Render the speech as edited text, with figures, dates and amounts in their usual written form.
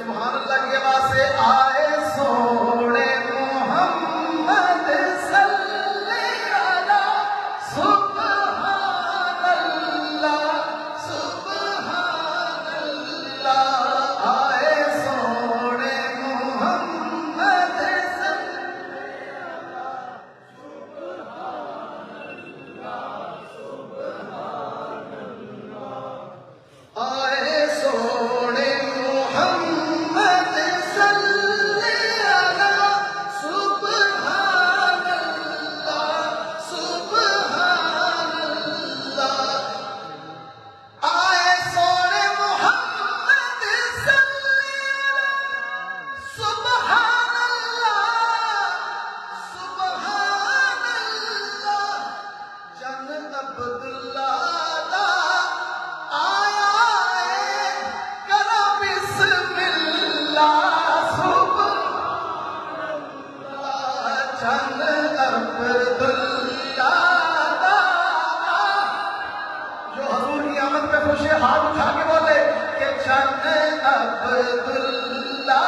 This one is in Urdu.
سبحان اللہ کی آواز سے آئے سونے محمد صلی اللہ سبحان اللہ سبحان اللہ آئے سونے محمد صلی آئے سونے محمد صلی اللہ سبحان اللہ سبحان اللہ آئے سونے محمد صلی اللہ سبحان اللہ سبحان اللہ جن عبداللہ دا آیا ہے کرا بسم اللہ سبحان اللہ جن عبداللہ دا جو حضور کی آمد پہ خوش ہے ہاتھ اٹھا کے بولے کہ جن عبداللہ